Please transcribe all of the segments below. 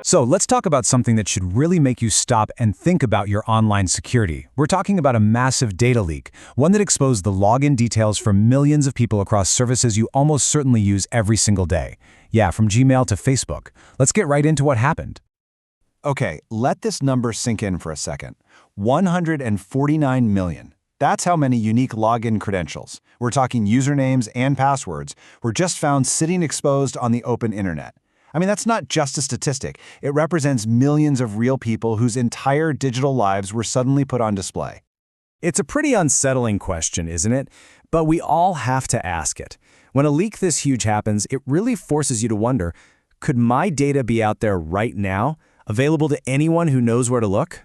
So let's talk about something that should really make you stop and think about your online security. We're talking about a massive data leak, one that exposed the login details for millions of people across services you almost certainly use every single day. Yeah, from Gmail to Facebook. Let's get right into what happened. Okay, let this number sink in for a second. 149 million. That's how many unique login credentials, we're talking usernames and passwords, were just found sitting exposed on the open internet. I mean, that's not just a statistic. It represents millions of real people whose entire digital lives were suddenly put on display. It's a pretty unsettling question, isn't it? But we all have to ask it. When a leak this huge happens, it really forces you to wonder, could my data be out there right now, available to anyone who knows where to look?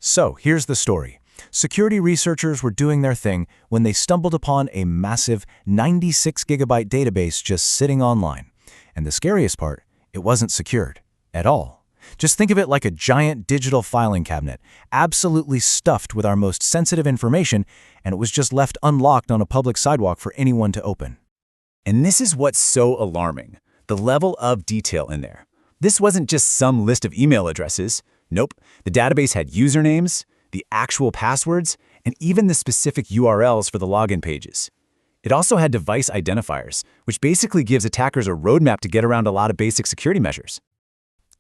So here's the story. Security researchers were doing their thing when they stumbled upon a massive 96-gigabyte database just sitting online. And the scariest part, it wasn't secured at all. Just think of it like a giant digital filing cabinet, absolutely stuffed with our most sensitive information, and it was just left unlocked on a public sidewalk for anyone to open. And this is what's so alarming, the level of detail in there. This wasn't just some list of email addresses. Nope, the database had usernames, the actual passwords, and even the specific URLs for the login pages. It also had device identifiers, which basically gives attackers a roadmap to get around a lot of basic security measures.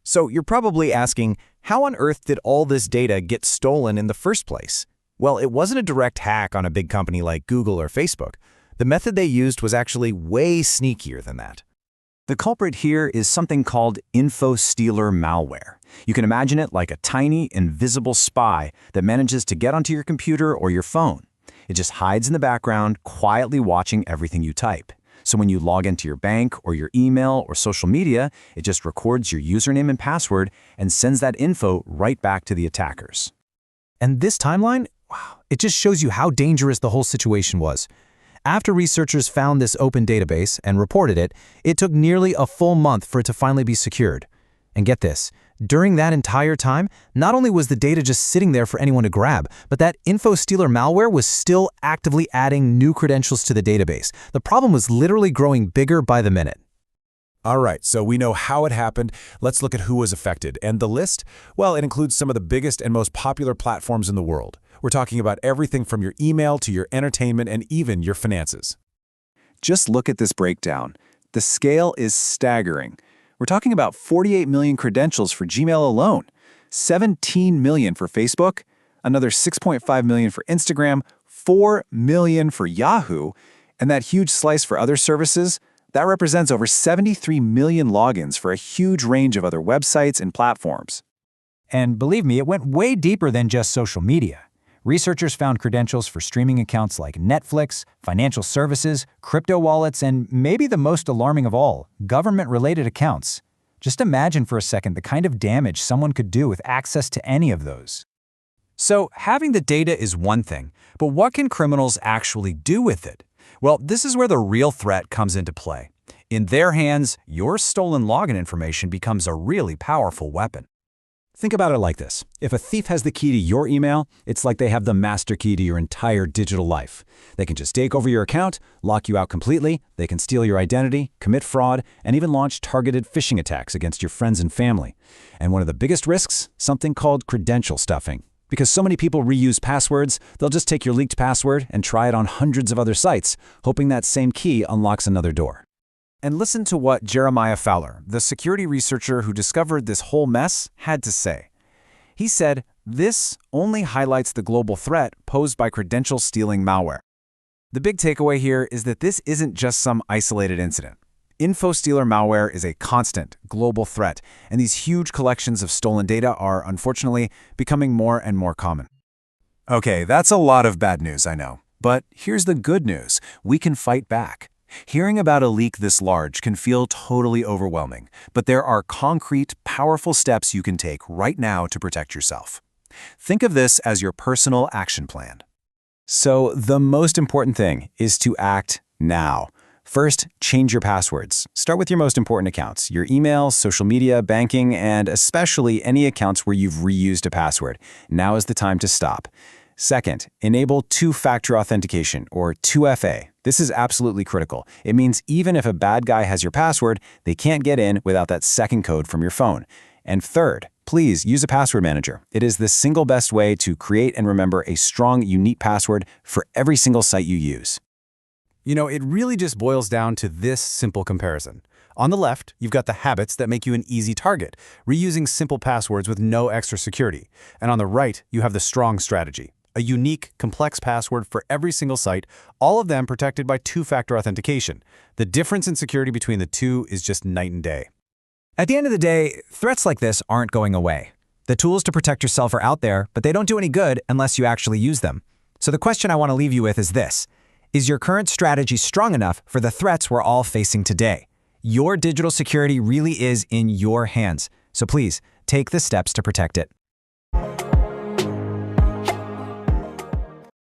So you're probably asking, how on earth did all this data get stolen in the first place? Well, it wasn't a direct hack on a big company like Google or Facebook. The method they used was actually way sneakier than that. The culprit here is something called info stealer malware. You can imagine it like a tiny, invisible spy that manages to get onto your computer or your phone. It just hides in the background, quietly watching everything you type. So when you log into your bank or your email or social media, it just records your username and password and sends that info right back to the attackers. And this timeline, wow, it just shows you how dangerous the whole situation was. After researchers found this open database and reported it, it took nearly a full month for it to finally be secured. And get this, during that entire time, not only was the data just sitting there for anyone to grab, but that info stealer malware was still actively adding new credentials to the database. The problem was literally growing bigger by the minute. All right, so we know how it happened. Let's look at who was affected. And the list? Well, it includes some of the biggest and most popular platforms in the world. We're talking about everything from your email to your entertainment and even your finances. Just look at this breakdown. The scale is staggering. We're talking about 48 million credentials for Gmail alone, 17 million for Facebook, another 6.5 million for Instagram, 4 million for Yahoo, and that huge slice for other services, that represents over 73 million logins for a huge range of other websites and platforms. And believe me, it went way deeper than just social media. Researchers found credentials for streaming accounts like Netflix, financial services, crypto wallets, and maybe the most alarming of all, government-related accounts. Just imagine for a second the kind of damage someone could do with access to any of those. So having the data is one thing, but what can criminals actually do with it? Well, this is where the real threat comes into play. In their hands, your stolen login information becomes a really powerful weapon. Think about it like this. If a thief has the key to your email, it's like they have the master key to your entire digital life. They can just take over your account, lock you out completely, they can steal your identity, commit fraud, and even launch targeted phishing attacks against your friends and family. And one of the biggest risks? Something called credential stuffing. Because so many people reuse passwords, they'll just take your leaked password and try it on hundreds of other sites, hoping that same key unlocks another door. And listen to what Jeremiah Fowler, the security researcher who discovered this whole mess, had to say. He said, "This only highlights the global threat posed by credential-stealing malware." The big takeaway here is that this isn't just some isolated incident. Info stealer malware is a constant, global threat, and these huge collections of stolen data are, unfortunately, becoming more and more common. Okay, that's a lot of bad news, I know. But here's the good news. We can fight back. Hearing about a leak this large can feel totally overwhelming, but there are concrete, powerful steps you can take right now to protect yourself. Think of this as your personal action plan. So the most important thing is to act now. First, change your passwords. Start with your most important accounts, your email, social media, banking, and especially any accounts where you've reused a password. Now is the time to stop. Second, enable two-factor authentication, or 2FA. This is absolutely critical. It means even if a bad guy has your password, they can't get in without that second code from your phone. And third, please use a password manager. It is the single best way to create and remember a strong, unique password for every single site you use. You know, it really just boils down to this simple comparison. On the left, you've got the habits that make you an easy target, reusing simple passwords with no extra security. And on the right, you have the strong strategy, a unique, complex password for every single site, all of them protected by two-factor authentication. The difference in security between the two is just night and day. At the end of the day, threats like this aren't going away. The tools to protect yourself are out there, but they don't do any good unless you actually use them. So the question I want to leave you with is this: is your current strategy strong enough for the threats we're all facing today? Your digital security really is in your hands, so please take the steps to protect it.